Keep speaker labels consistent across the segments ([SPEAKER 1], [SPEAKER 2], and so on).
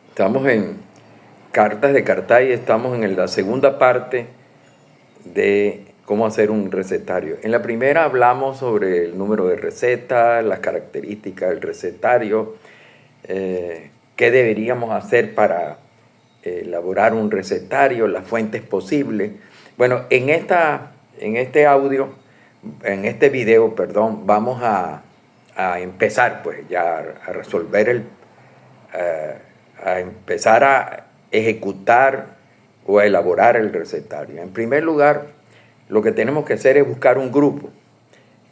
[SPEAKER 1] Estamos en Cartas de Cartay, estamos en la segunda parte de cómo hacer un recetario. En la primera hablamos sobre el número de recetas, las características del recetario, qué deberíamos hacer para elaborar un recetario, las fuentes posibles. Bueno, en este video, perdón, vamos a empezar pues ya a resolver a empezar a ejecutar o a elaborar el recetario. En primer lugar, lo que tenemos que hacer es buscar un grupo.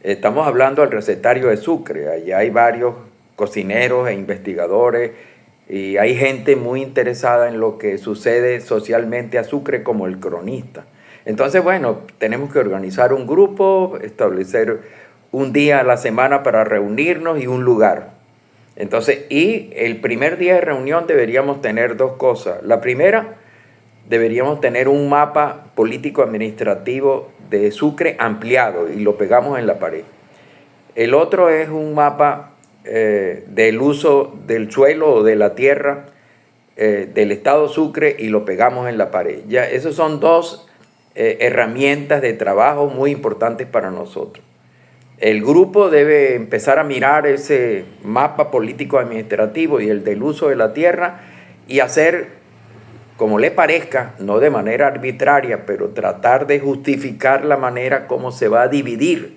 [SPEAKER 1] Estamos hablando del recetario de Sucre. Allí hay varios cocineros e investigadores y hay gente muy interesada en lo que sucede socialmente a Sucre, como el cronista. Entonces, bueno, tenemos que organizar un grupo, establecer un día a la semana para reunirnos y un lugar. Entonces, y el primer día de reunión deberíamos tener dos cosas. La primera, deberíamos tener un mapa político-administrativo de Sucre ampliado y lo pegamos en la pared. El otro es un mapa del uso del suelo o de la tierra del estado Sucre y lo pegamos en la pared. Ya, esos son dos herramientas de trabajo muy importantes para nosotros. El grupo debe empezar a mirar ese mapa político-administrativo y el del uso de la tierra y hacer, como le parezca, no de manera arbitraria, pero tratar de justificar la manera como se va a dividir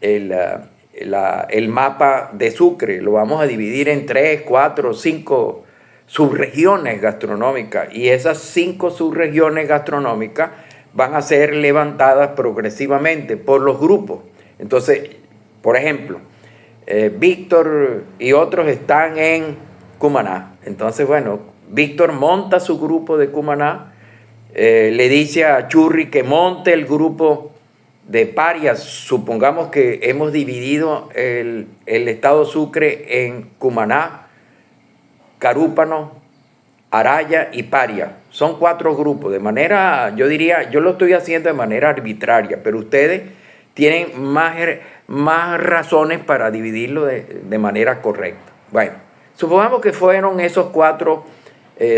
[SPEAKER 1] el mapa de Sucre. Lo vamos a dividir en 3, 4, 5 subregiones gastronómicas y esas 5 subregiones gastronómicas van a ser levantadas progresivamente por los grupos. Entonces, por ejemplo, Víctor y otros están en Cumaná. Entonces, bueno, Víctor monta su grupo de Cumaná, le dice a Churri que monte el grupo de Parias. Supongamos que hemos dividido el estado Sucre en Cumaná, Carúpano, Araya y Paria. Son 4 grupos. De manera, yo diría, yo lo estoy haciendo de manera arbitraria, pero ustedes tienen más razones para dividirlo de manera correcta. Bueno, supongamos que fueron esos 4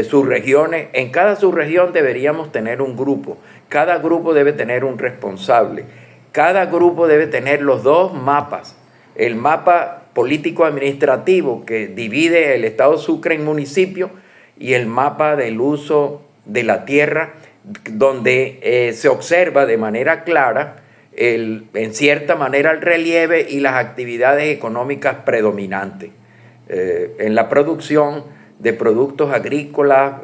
[SPEAKER 1] subregiones. En cada subregión deberíamos tener un grupo. Cada grupo debe tener un responsable. Cada grupo debe tener los 2 mapas. El mapa político-administrativo que divide el estado Sucre en municipios y el mapa del uso de la tierra, donde se observa de manera clara en cierta manera el relieve y las actividades económicas predominantes en la producción de productos agrícolas,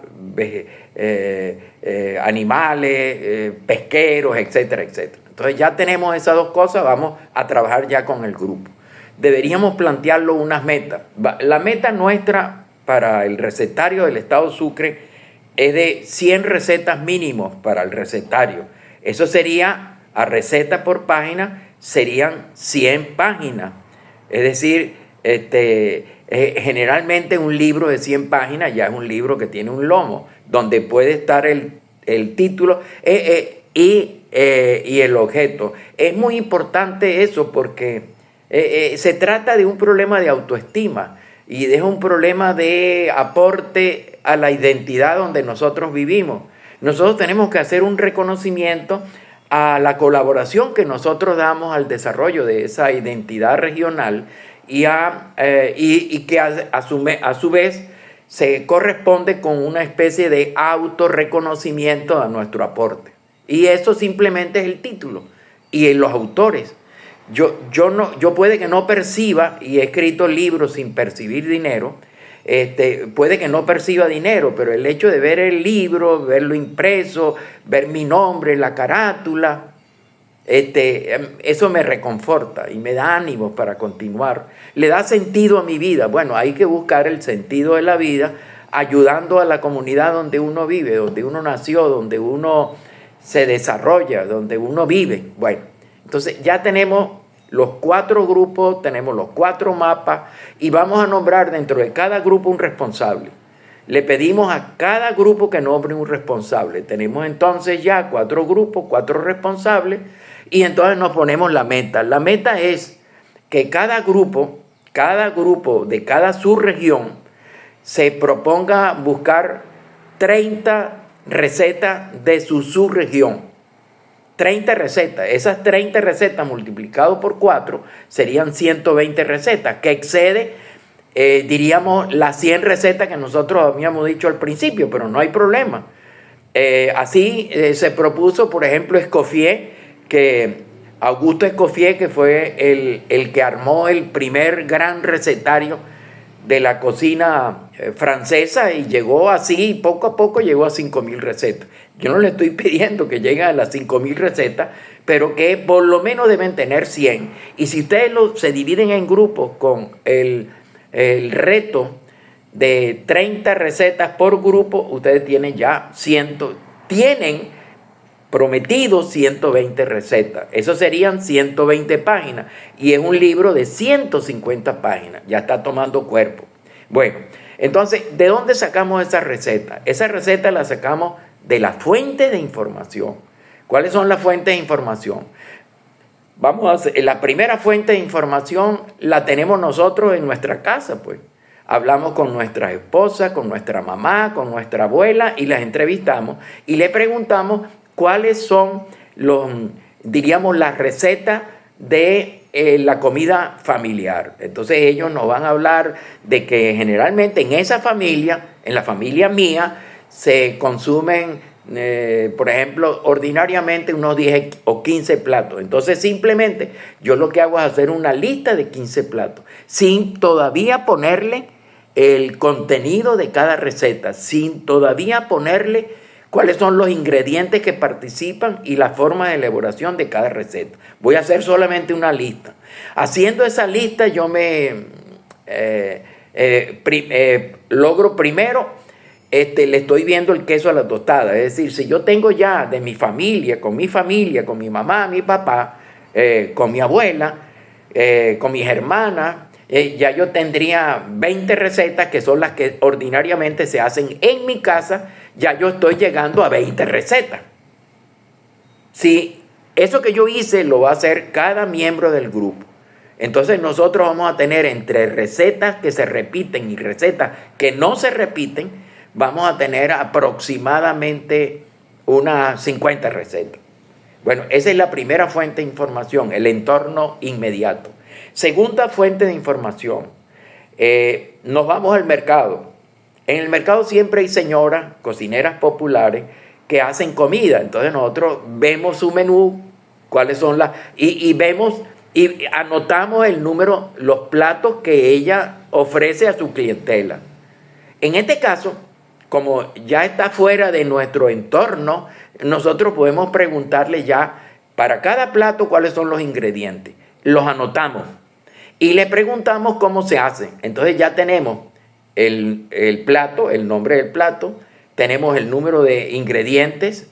[SPEAKER 1] animales, pesqueros, etcétera, etcétera. Entonces ya tenemos esas 2 cosas, vamos a trabajar ya con el grupo. Deberíamos plantearlo unas metas. La meta nuestra para el recetario del estado Sucre es de 100 recetas mínimos para el recetario. Eso sería, a receta por página, serían 100 páginas. Es decir, generalmente un libro de 100 páginas ya es un libro que tiene un lomo, donde puede estar el título y el objeto. Es muy importante eso porque se trata de un problema de autoestima y es un problema de aporte a la identidad donde nosotros vivimos. Nosotros tenemos que hacer un reconocimiento a la colaboración que nosotros damos al desarrollo de esa identidad regional y que a su vez se corresponde con una especie de autorreconocimiento a nuestro aporte. Y eso simplemente es el título y en los autores. Yo puede que no perciba, y he escrito libros sin percibir dinero, puede que no perciba dinero, pero el hecho de ver el libro, verlo impreso, ver mi nombre, la carátula, eso me reconforta y me da ánimo para continuar. Le da sentido a mi vida. Bueno, hay que buscar el sentido de la vida ayudando a la comunidad donde uno vive, donde uno nació, donde uno se desarrolla, donde uno vive. Bueno, entonces ya tenemos los 4 grupos, tenemos los 4 mapas y vamos a nombrar dentro de cada grupo un responsable. Le pedimos a cada grupo que nombre un responsable. Tenemos entonces ya 4 grupos, 4 responsables y entonces nos ponemos la meta. La meta es que cada grupo de cada subregión se proponga buscar 30 recetas de su subregión. 30 recetas. Esas 30 recetas multiplicado por 4 serían 120 recetas, que excede, diríamos, las 100 recetas que nosotros habíamos dicho al principio, pero no hay problema. Así se propuso, por ejemplo, Escoffier, Augusto Escoffier, que fue el que armó el primer gran recetario de la cocina francesa, y llegó así, poco a poco llegó a 5.000 recetas. Yo no le estoy pidiendo que lleguen a las 5.000 recetas, pero que por lo menos deben tener 100. Y si ustedes se dividen en grupos con el reto de 30 recetas por grupo, ustedes tienen ya tienen prometidos 120 recetas. Eso serían 120 páginas. Y es un libro de 150 páginas. Ya está tomando cuerpo. Bueno, entonces, ¿de dónde sacamos esa receta? Esa receta la sacamos de las fuentes de información. ¿Cuáles son las fuentes de información? Vamos a hacer, la primera fuente de información la tenemos nosotros en nuestra casa, pues. Hablamos con nuestra esposa, con nuestra mamá, con nuestra abuela, y las entrevistamos y le preguntamos cuáles son las recetas de la comida familiar. Entonces ellos nos van a hablar de que generalmente en esa familia, en la familia mía, se consumen, por ejemplo, ordinariamente unos 10 o 15 platos. Entonces simplemente yo lo que hago es hacer una lista de 15 platos, sin todavía ponerle el contenido de cada receta, sin todavía ponerle cuáles son los ingredientes que participan y la forma de elaboración de cada receta. Voy a hacer solamente una lista. Haciendo esa lista yo logro primero, le estoy viendo el queso a la tostada. Es decir, si yo tengo ya de mi familia, con mi mamá, mi papá, con mi abuela, con mis hermanas, ya yo tendría 20 recetas, que son las que ordinariamente se hacen en mi casa. Ya yo estoy llegando a 20 recetas. Si eso que yo hice lo va a hacer cada miembro del grupo, entonces nosotros vamos a tener, entre recetas que se repiten y recetas que no se repiten, vamos a tener aproximadamente unas 50 recetas. Bueno, esa es la primera fuente de información, el entorno inmediato. Segunda fuente de información, nos vamos al mercado. En el mercado siempre hay señoras, cocineras populares, que hacen comida. Entonces nosotros vemos su menú, cuáles son y vemos y anotamos el número, los platos que ella ofrece a su clientela. En este caso, como ya está fuera de nuestro entorno, nosotros podemos preguntarle ya para cada plato cuáles son los ingredientes. Los anotamos y le preguntamos cómo se hace. Entonces ya tenemos el plato, el nombre del plato, tenemos el número de ingredientes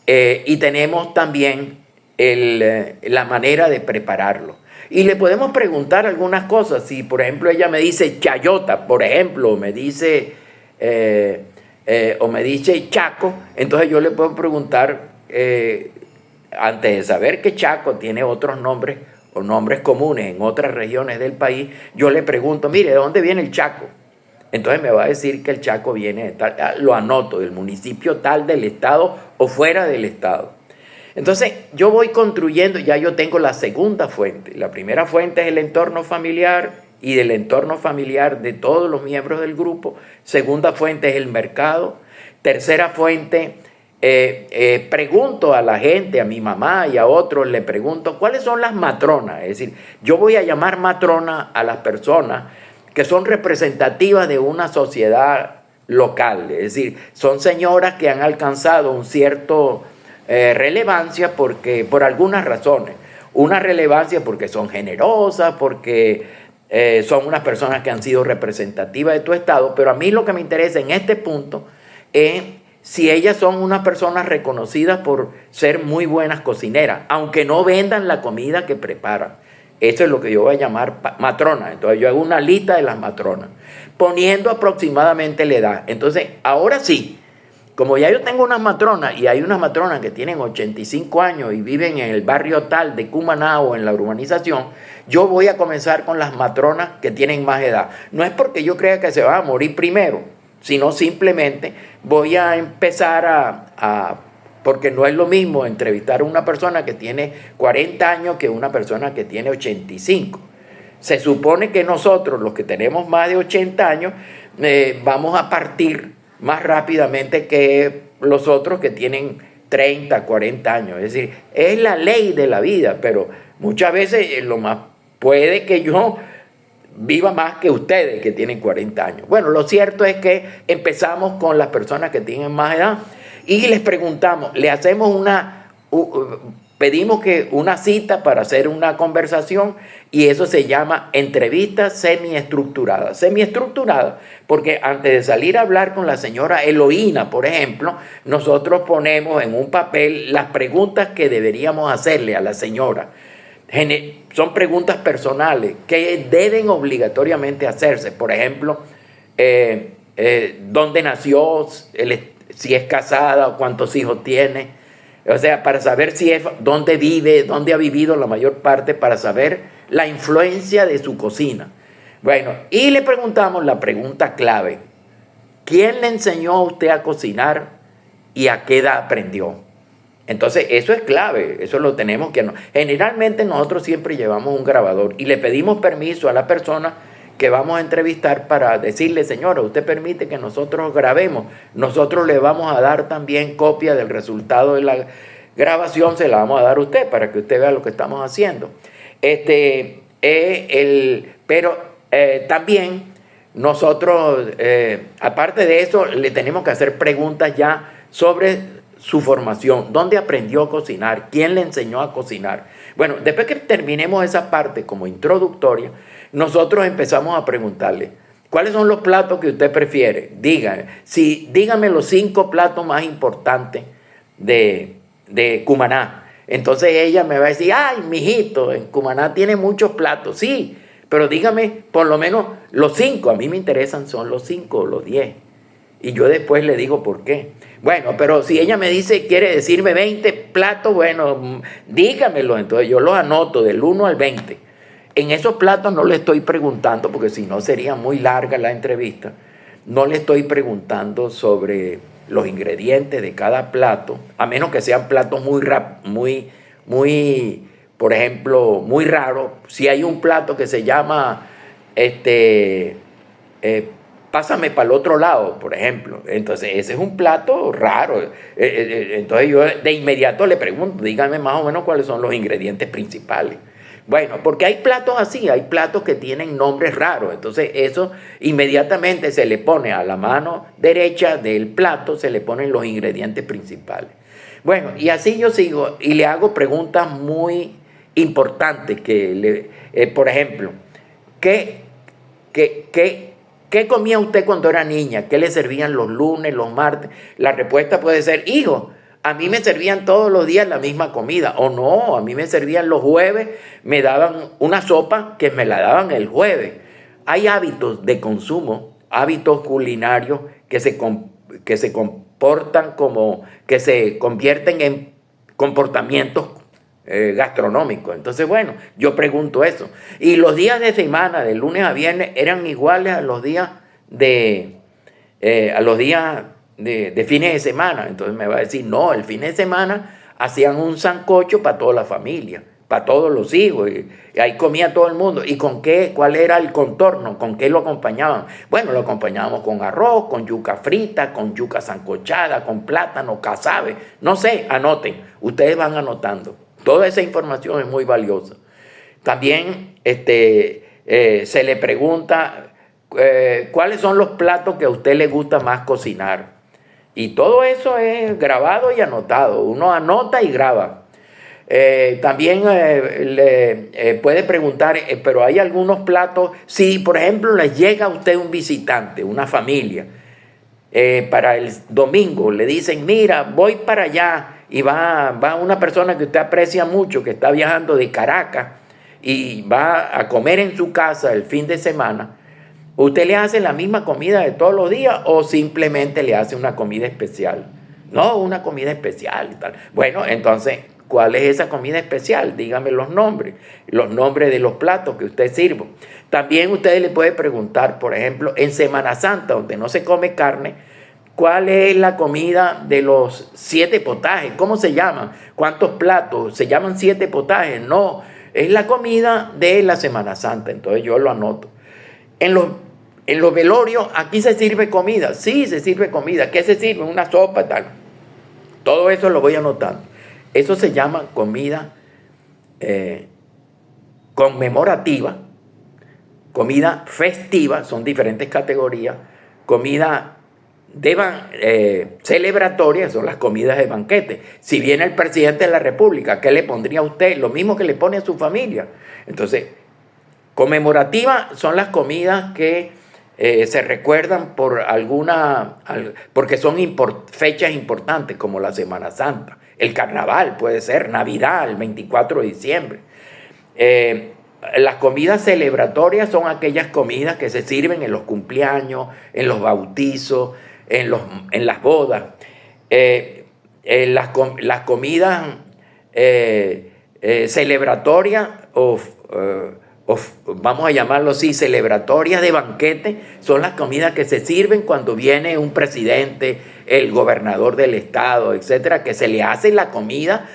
[SPEAKER 1] y tenemos también la manera de prepararlo. Y le podemos preguntar algunas cosas. Si, por ejemplo, ella me dice chayota, por ejemplo, o me dice chaco, entonces yo le puedo preguntar, antes de saber que chaco tiene otros nombres o nombres comunes en otras regiones del país, yo le pregunto, mire, ¿de dónde viene el Chaco? Entonces me va a decir que el Chaco viene de tal, lo anoto, del municipio tal, del estado o fuera del estado. Entonces yo voy construyendo, ya yo tengo la segunda fuente. La primera fuente es el entorno familiar y del entorno familiar de todos los miembros del grupo. Segunda fuente es el mercado. Tercera fuente, pregunto a la gente, a mi mamá y a otros, le pregunto cuáles son las matronas. Es decir, yo voy a llamar matrona a las personas que son representativas de una sociedad local. Es decir, son señoras que han alcanzado un cierto relevancia por algunas razones. Una relevancia porque son generosas, porque son unas personas que han sido representativas de tu estado, pero a mí lo que me interesa en este punto es si ellas son unas personas reconocidas por ser muy buenas cocineras, aunque no vendan la comida que preparan. Eso es lo que yo voy a llamar matrona. Entonces yo hago una lista de las matronas, poniendo aproximadamente la edad. Entonces, ahora sí, como ya yo tengo unas matronas, y hay unas matronas que tienen 85 años y viven en el barrio tal de Cumaná o en la urbanización, yo voy a comenzar con las matronas que tienen más edad. No es porque yo crea que se van a morir primero, sino simplemente voy a empezar porque no es lo mismo entrevistar a una persona que tiene 40 años que una persona que tiene 85. Se supone que nosotros, los que tenemos más de 80 años, vamos a partir más rápidamente que los otros que tienen 30, 40 años. Es decir, es la ley de la vida, pero muchas veces lo más puede que yo viva más que ustedes que tienen 40 años. Bueno, lo cierto es que empezamos con las personas que tienen más edad y les preguntamos, le hacemos pedimos que una cita para hacer una conversación, y eso se llama entrevista semiestructurada. Semiestructurada porque antes de salir a hablar con la señora Eloína, por ejemplo, nosotros ponemos en un papel las preguntas que deberíamos hacerle a la señora. Son preguntas personales que deben obligatoriamente hacerse. Por ejemplo, ¿dónde nació? Si es casada, cuántos hijos tiene. O sea, para saber dónde vive, dónde ha vivido la mayor parte, para saber la influencia de su cocina. Bueno, y le preguntamos la pregunta clave: ¿quién le enseñó a usted a cocinar y a qué edad aprendió? Entonces, eso es clave, eso lo tenemos que... Generalmente nosotros siempre llevamos un grabador y le pedimos permiso a la persona que vamos a entrevistar para decirle: señora, usted permite que nosotros grabemos. Nosotros le vamos a dar también copia del resultado de la grabación, se la vamos a dar a usted para que usted vea lo que estamos haciendo. Pero también nosotros, aparte de eso, le tenemos que hacer preguntas ya sobre su formación, dónde aprendió a cocinar, quién le enseñó a cocinar. Bueno, después que terminemos esa parte como introductoria, nosotros empezamos a preguntarle: ¿cuáles son los platos que usted prefiere? Dígame los 5 platos más importantes de Cumaná. Entonces ella me va a decir: ay, mijito, en Cumaná tiene muchos platos. Sí, pero dígame por lo menos los 5. A mí me interesan son los 5 o los 10. Y yo después le digo por qué. Bueno, pero si ella me dice, quiere decirme 20 platos, bueno, dígamelo. Entonces yo los anoto del 1 al 20. En esos platos no le estoy preguntando, porque si no sería muy larga la entrevista, no le estoy preguntando sobre los ingredientes de cada plato, a menos que sean platos por ejemplo, muy raros. Si hay un plato que se llama pásame para el otro lado, por ejemplo, entonces ese es un plato raro. Entonces yo de inmediato le pregunto: dígame más o menos cuáles son los ingredientes principales. Bueno, porque hay platos así, hay platos que tienen nombres raros. Entonces eso inmediatamente se le pone a la mano derecha del plato, se le ponen los ingredientes principales. Bueno, y así yo sigo y le hago preguntas muy importantes por ejemplo, ¿qué comía usted cuando era niña? ¿Qué le servían los lunes, los martes? La respuesta puede ser: hijo, a mí me servían todos los días la misma comida. O no, a mí me servían los jueves, me daban una sopa que me la daban el jueves. Hay hábitos de consumo, hábitos culinarios que se comportan que se convierten en comportamientos gastronómicos. Entonces, bueno, yo pregunto eso. Y los días de semana, de lunes a viernes, eran iguales a los días de fines de semana. Entonces me va a decir: no, el fin de semana hacían un sancocho para toda la familia, para todos los hijos, y ahí comía todo el mundo. ¿Y con qué? ¿Cuál era el contorno? ¿Con qué lo acompañaban? Bueno, lo acompañábamos con arroz, con yuca frita, con yuca sancochada, con plátano, casabe, no sé, anoten, ustedes van anotando. Toda esa información es muy valiosa. También se le pregunta cuáles son los platos que a usted le gusta más cocinar. Y todo eso es grabado y anotado. Uno anota y graba. También le puede preguntar, pero hay algunos platos, si por ejemplo le llega a usted un visitante, una familia, para el domingo, le dicen: mira, voy para allá, y va una persona que usted aprecia mucho, que está viajando de Caracas, y va a comer en su casa el fin de semana. ¿Usted le hace la misma comida de todos los días o simplemente le hace una comida especial? No, una comida especial y tal. Bueno, entonces, ¿cuál es esa comida especial? Dígame los nombres de los platos que usted sirve. También usted le puede preguntar, por ejemplo, en Semana Santa, donde no se come carne, ¿cuál es la comida de los 7 potajes? ¿Cómo se llaman? ¿Cuántos platos? ¿Se llaman 7 potajes? No, es la comida de la Semana Santa. Entonces yo lo anoto. En los velorios, aquí se sirve comida. Sí, se sirve comida. ¿Qué se sirve? Una sopa, tal. Todo eso lo voy anotando. Eso se llama comida conmemorativa, comida festiva, son diferentes categorías, comida celebratoria, son las comidas de banquete. Si viene el presidente de la República, ¿qué le pondría a usted? Lo mismo que le pone a su familia. Entonces, conmemorativa son las comidas que se recuerdan porque son fechas importantes, como la Semana Santa, el Carnaval, puede ser Navidad, el 24 de diciembre. Las comidas celebratorias son aquellas comidas que se sirven en los cumpleaños, en los bautizos, en las bodas. Las comidas celebratorias vamos a llamarlo así, celebratorias de banquete, son las comidas que se sirven cuando viene un presidente, el gobernador del estado, etcétera, que se le hace la comida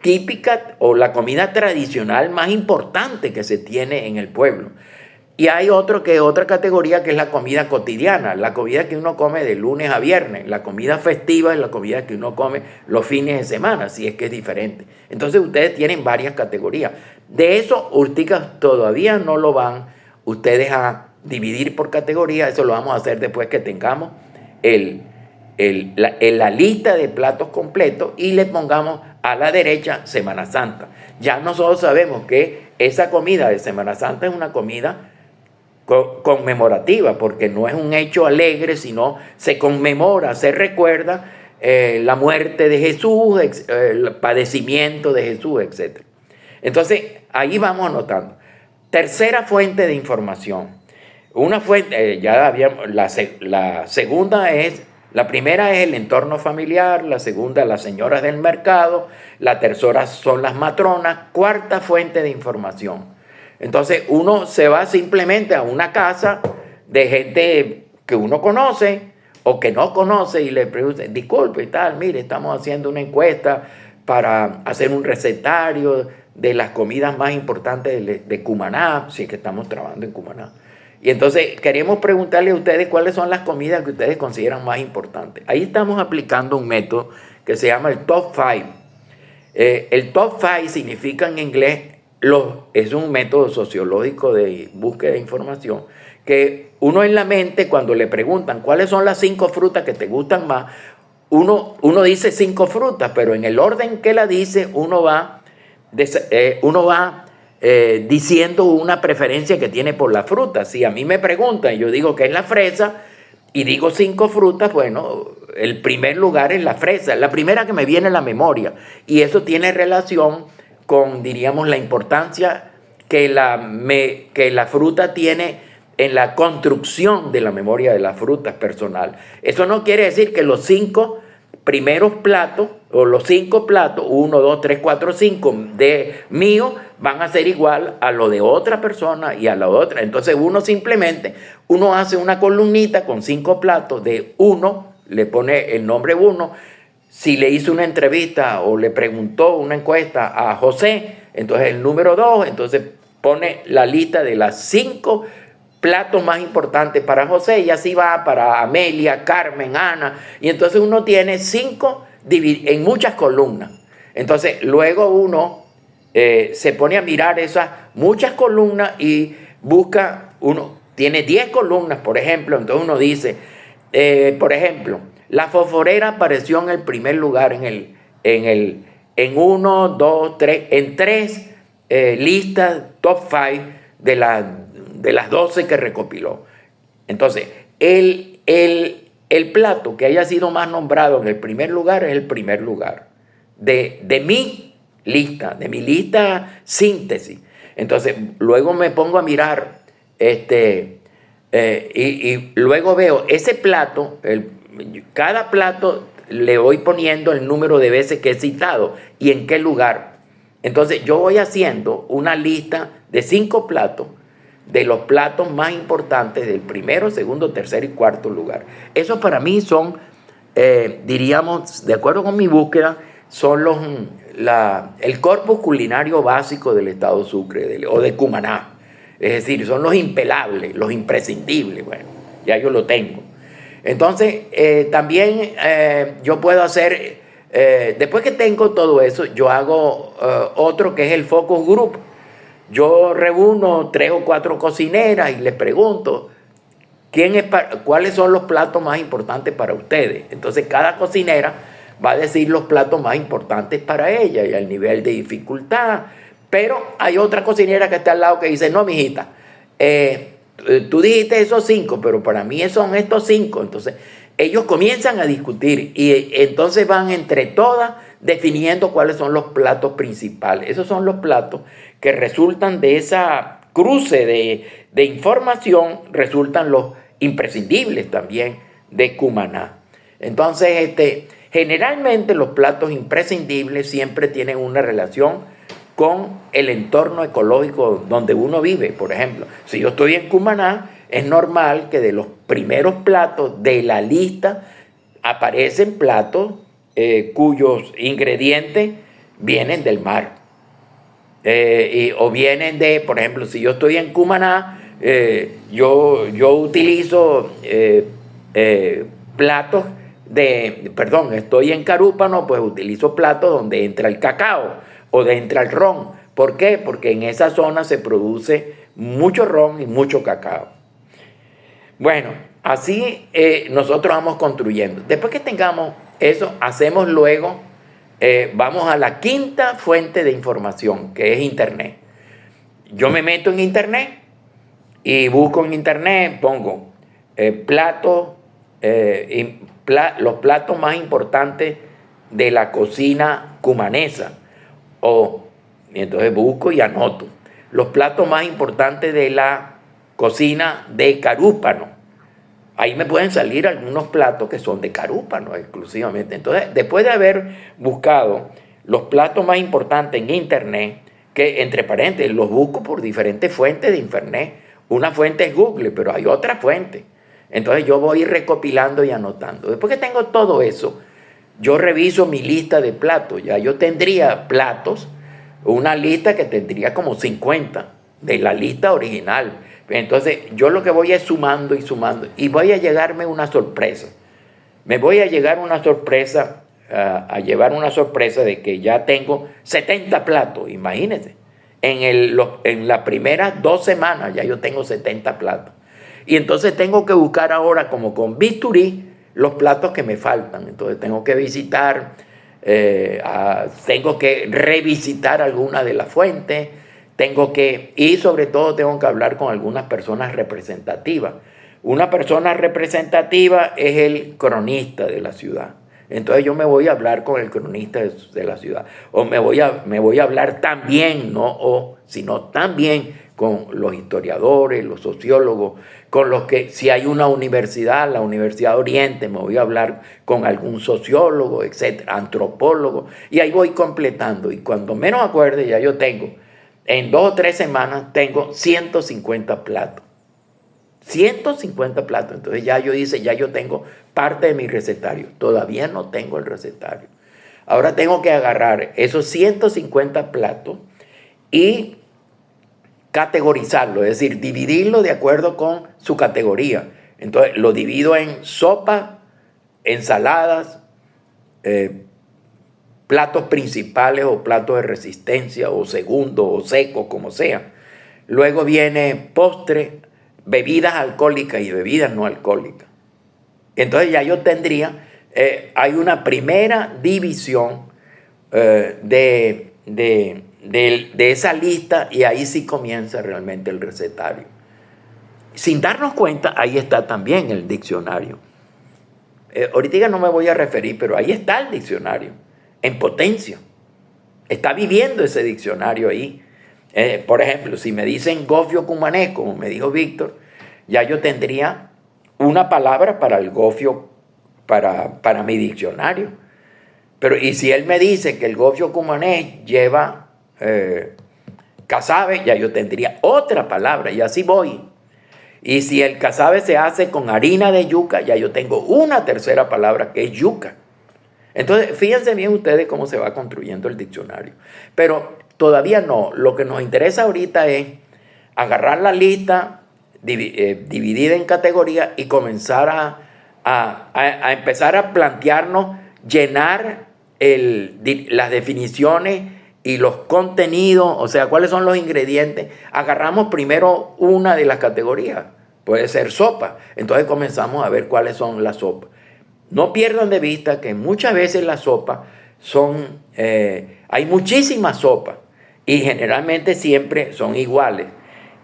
[SPEAKER 1] típica o la comida tradicional más importante que se tiene en el pueblo. Y hay otra categoría que es la comida cotidiana, la comida que uno come de lunes a viernes. La comida festiva es la comida que uno come los fines de semana, si es que es diferente. Entonces ustedes tienen varias categorías. De eso, Urtica todavía no lo van ustedes a dividir por categoría. Eso lo vamos a hacer después que tengamos la lista de platos completos y le pongamos a la derecha Semana Santa. Ya nosotros sabemos que esa comida de Semana Santa es una comida conmemorativa, porque no es un hecho alegre, sino se conmemora, se recuerda la muerte de Jesús, el padecimiento de Jesús, etc. Entonces, ahí vamos anotando. Tercera fuente de información. Una fuente, ya habíamos, la segunda es, la primera es el entorno familiar, la segunda las señoras del mercado, la tercera son las matronas, cuarta fuente de información. Entonces uno se va simplemente a una casa de gente que uno conoce o que no conoce y le pregunta, disculpe y tal, mire, estamos haciendo una encuesta para hacer un recetario de las comidas más importantes de Cumaná, si es que estamos trabajando en Cumaná. Y entonces queremos preguntarle a ustedes cuáles son las comidas que ustedes consideran más importantes. Ahí estamos aplicando un método que se llama el Top 5. El Top 5 significa en inglés, es un método sociológico de búsqueda de información, que uno en la mente, cuando le preguntan cuáles son las 5 frutas que te gustan más, uno dice 5 frutas, pero en el orden que la dice, uno va diciendo una preferencia que tiene por la fruta. Si a mí me preguntan, yo digo que es la fresa y digo 5 frutas, bueno, el primer lugar es la fresa, la primera que me viene a la memoria, y eso tiene relación con, diríamos, la importancia que la fruta tiene en la construcción de la memoria de las frutas personal. Eso no quiere decir que los 5 primeros platos, o los 5 platos, 1, 2, 3, 4, 5 de mío, van a ser igual a lo de otra persona y a la otra. Entonces uno hace una columnita con 5 platos de 1, le pone el nombre 1. Si le hizo una entrevista o le preguntó una encuesta a José, entonces el número 2, entonces pone la lista de las 5 platos más importantes para José, y así va para Amelia, Carmen, Ana, y entonces uno tiene 5 en muchas columnas. Entonces luego uno se pone a mirar esas muchas columnas y tiene 10 columnas, por ejemplo, entonces uno dice, por ejemplo, la fosforera apareció en el primer lugar en 1, 2, 3, en 3 listas top 5 de las 12 que recopiló. Entonces, el plato que haya sido más nombrado en el primer lugar es el primer lugar de mi lista síntesis. Entonces, luego me pongo a mirar y luego veo ese plato, cada plato le voy poniendo el número de veces que he citado y en qué lugar. Entonces yo voy haciendo una lista de 5 platos, de los platos más importantes del primero, segundo, tercer y cuarto lugar. Esos para mí son, diríamos, de acuerdo con mi búsqueda, son el corpus culinario básico del estado Sucre o de Cumaná. Es decir, son los impelables, los imprescindibles. Bueno, ya yo lo tengo. Entonces, también yo puedo hacer, después que tengo todo eso, yo hago otro que es el focus group. Yo reúno 3 o 4 cocineras y les pregunto cuáles son los platos más importantes para ustedes. Entonces, cada cocinera va a decir los platos más importantes para ella y el nivel de dificultad. Pero hay otra cocinera que está al lado que dice, no, mijita, tú dijiste esos 5, pero para mí son estos 5. Entonces, ellos comienzan a discutir y entonces van entre todas definiendo cuáles son los platos principales. Esos son los platos que resultan de esa cruce de información, resultan los imprescindibles también de Cumaná. Entonces, generalmente los platos imprescindibles siempre tienen una relación con el entorno ecológico donde uno vive. Por ejemplo, si yo estoy en Cumaná, es normal que de los primeros platos de la lista aparecen platos cuyos ingredientes vienen del mar. O vienen de, por ejemplo, si yo estoy en Cumaná, yo utilizo platos estoy en Carúpano, pues utilizo platos donde entra el cacao o donde entra el ron. ¿Por qué? Porque en esa zona se produce mucho ron y mucho cacao. Bueno, así nosotros vamos construyendo. Después que tengamos eso, hacemos luego, vamos a la quinta fuente de información, que es Internet. Yo me meto en Internet y busco en Internet, pongo los platos más importantes de la cocina cumanesa. Y entonces busco y anoto los platos más importantes de la cocina de Carúpano. Ahí me pueden salir algunos platos que son de Carúpano exclusivamente. Entonces, después de haber buscado los platos más importantes en Internet, que entre paréntesis los busco por diferentes fuentes de Internet. Una fuente es Google, pero hay otra fuente. Entonces yo voy recopilando y anotando. Después que tengo todo eso, yo reviso mi lista de platos. Ya yo tendría platos, una lista que tendría como 50 de la lista original. Entonces yo lo que voy es sumando y sumando y voy a llegarme una sorpresa. Me voy a llegar una sorpresa, a llevar una sorpresa de que ya tengo 70 platos, imagínense. En las primeras 2 semanas ya yo tengo 70 platos. Y entonces tengo que buscar ahora como con bisturí los platos que me faltan. Entonces tengo que visitar, tengo que revisitar algunas de las fuentes, y sobre todo tengo que hablar con algunas personas representativas. Una persona representativa es el cronista de la ciudad. Entonces yo me voy a hablar con el cronista de la ciudad. O me voy a hablar también, sino también con los historiadores, los sociólogos, con los que, si hay una universidad, la Universidad de Oriente, me voy a hablar con algún sociólogo, etcétera, antropólogo, y ahí voy completando. Y cuando menos acuerde, ya yo tengo, en 2 o 3 semanas, tengo 150 platos. 150 platos. Entonces ya yo tengo parte de mi recetario. Todavía no tengo el recetario. Ahora tengo que agarrar esos 150 platos y categorizarlo, es decir, dividirlo de acuerdo con su categoría. Entonces lo divido en sopa, ensaladas, platos principales o platos de resistencia o segundo o seco, como sea. Luego viene postre, bebidas alcohólicas y bebidas no alcohólicas. Entonces ya yo tendría, hay una primera división de esa lista y ahí sí comienza realmente el recetario. Sin darnos cuenta, ahí está también el diccionario. Ahorita no me voy a referir, pero ahí está el diccionario, en potencia. Está viviendo ese diccionario ahí. Por ejemplo, si me dicen gofio cumanés, como me dijo Víctor, ya yo tendría una palabra para el gofio, para mi diccionario. Pero, y si él me dice que el gofio cumanés lleva casabe, ya yo tendría otra palabra, y así voy. Y si el casabe se hace con harina de yuca, ya yo tengo una tercera palabra que es yuca. Entonces, fíjense bien ustedes cómo se va construyendo el diccionario. Pero todavía no. Lo que nos interesa ahorita es agarrar la lista dividida en categorías y comenzar a empezar a plantearnos, llenar las definiciones y los contenidos, o sea, cuáles son los ingredientes. Agarramos primero una de las categorías, puede ser sopa. Entonces comenzamos a ver cuáles son las sopas. No pierdan de vista que muchas veces las sopas son, hay muchísimas sopas y generalmente siempre son iguales.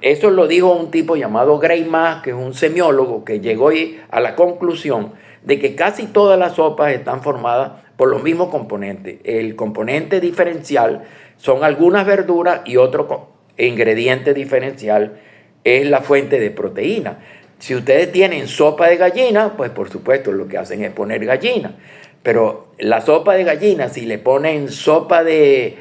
[SPEAKER 1] Eso lo dijo un tipo llamado Gray Maas, que es un semiólogo, que llegó a la conclusión de que casi todas las sopas están formadas por los mismos componentes. El componente diferencial son algunas verduras y otro ingrediente diferencial es la fuente de proteína. Si ustedes tienen sopa de gallina, pues por supuesto lo que hacen es poner gallina. Pero la sopa de gallina, si le ponen sopa de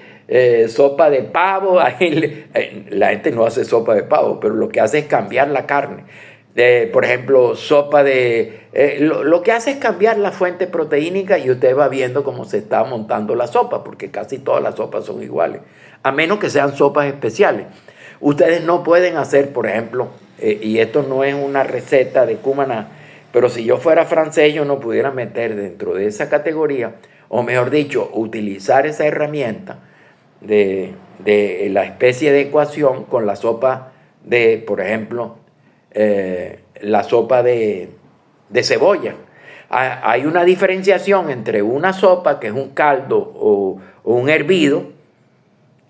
[SPEAKER 1] pavo, la gente no hace sopa de pavo, pero lo que hace es cambiar la carne. Por ejemplo, sopa lo que hace es cambiar la fuente proteínica y usted va viendo cómo se está montando la sopa, porque casi todas las sopas son iguales, a menos que sean sopas especiales. Ustedes no pueden hacer, por ejemplo, y esto no es una receta de Cumaná, pero si yo fuera francés yo no pudiera meter dentro de esa categoría, o mejor dicho, utilizar esa herramienta de la especie de ecuación con la sopa de, por ejemplo, la sopa de cebolla. Hay una diferenciación entre una sopa que es un caldo o un hervido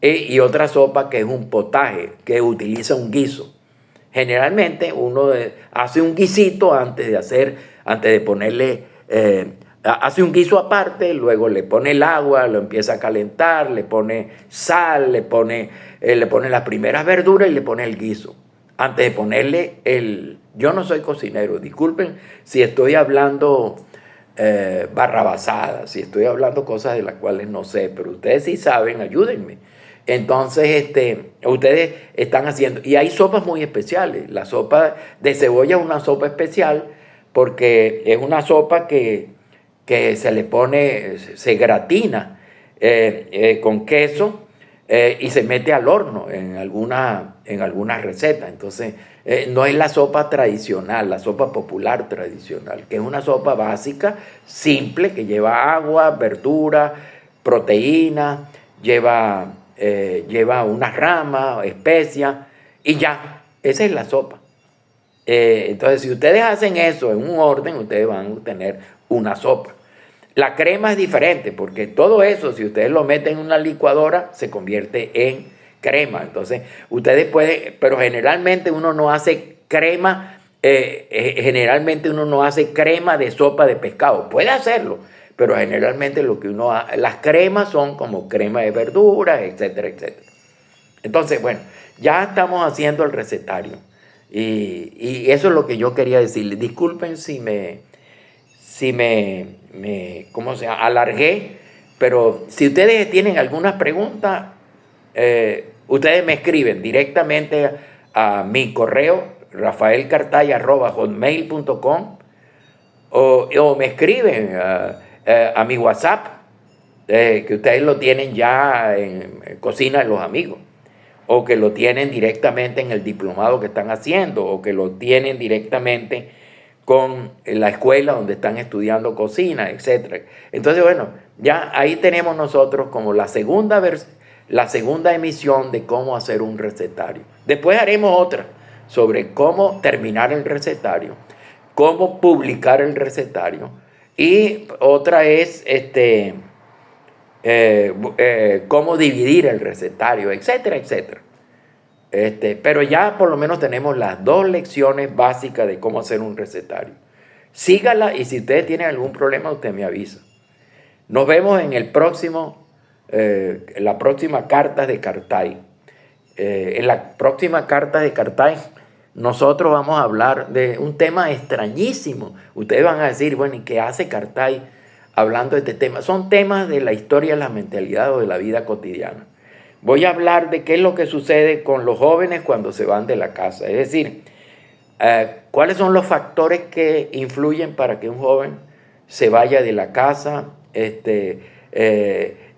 [SPEAKER 1] y otra sopa que es un potaje, que utiliza un guiso. Generalmente uno hace un guisito antes de ponerle, hace un guiso aparte, luego le pone el agua, lo empieza a calentar, le pone sal, le pone las primeras verduras y le pone el guiso. Antes de ponerle yo no soy cocinero, disculpen si estoy hablando barrabasadas, si estoy hablando cosas de las cuales no sé, pero ustedes sí saben, ayúdenme. Entonces, ustedes están haciendo, y hay sopas muy especiales. La sopa de cebolla es una sopa especial porque es una sopa que se le pone, se gratina con queso y se mete al horno en algunas recetas. Entonces, no es la sopa tradicional, la sopa popular tradicional, que es una sopa básica, simple, que lleva agua, verdura, proteína, lleva unas ramas, especias, y ya, esa es la sopa. Entonces, si ustedes hacen eso en un orden, ustedes van a tener una sopa. La crema es diferente, porque todo eso, si ustedes lo meten en una licuadora, se convierte en crema. Entonces, ustedes pueden, pero generalmente uno no hace crema, generalmente uno no hace crema de sopa de pescado. Puede hacerlo, pero generalmente las cremas son como crema de verduras, etcétera, etcétera. Entonces, bueno, ya estamos haciendo el recetario. Y eso es lo que yo quería decirles. Disculpen si me ¿cómo se llama? Alargué, pero si ustedes tienen algunas preguntas, ustedes me escriben directamente a mi correo, rafaelcartaya@hotmail.com, o me escriben a mi WhatsApp, que ustedes lo tienen ya en Cocina de los Amigos, o que lo tienen directamente en el diplomado que están haciendo, o que lo tienen directamente con la escuela donde están estudiando cocina, etc. Entonces, bueno, ya ahí tenemos nosotros como la segunda emisión de cómo hacer un recetario. Después haremos otra sobre cómo terminar el recetario, cómo publicar el recetario, y otra es cómo dividir el recetario, etcétera, etcétera. Pero ya por lo menos tenemos las 2 lecciones básicas de cómo hacer un recetario. Sígala, y si ustedes tienen algún problema, usted me avisa. Nos vemos en la próxima Cartas de Cartay. En la próxima Cartas de Cartay nosotros vamos a hablar de un tema extrañísimo. Ustedes van a decir, bueno, ¿y qué hace Cartay hablando de este tema? Son temas de la historia, la mentalidad o de la vida cotidiana. Voy a hablar de qué es lo que sucede con los jóvenes cuando se van de la casa. Es decir, cuáles son los factores que influyen para que un joven se vaya de la casa,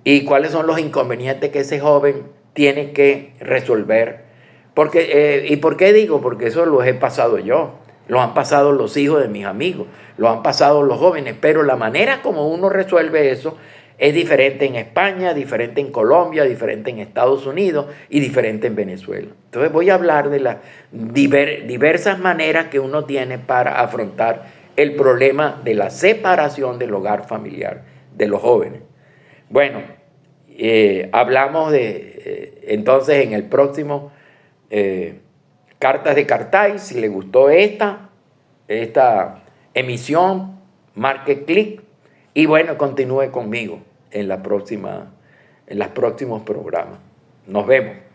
[SPEAKER 1] y cuáles son los inconvenientes que ese joven tiene que resolver. ¿Y por qué digo? Porque eso lo he pasado yo, lo han pasado los hijos de mis amigos, lo han pasado los jóvenes, pero la manera como uno resuelve eso es diferente en España, diferente en Colombia, diferente en Estados Unidos y diferente en Venezuela. Entonces voy a hablar de las diversas maneras que uno tiene para afrontar el problema de la separación del hogar familiar de los jóvenes. Bueno, hablamos entonces en el próximo Cartas de Cartay. Si le gustó esta emisión, marque clic y bueno, continúe conmigo en los próximos programas. Nos vemos.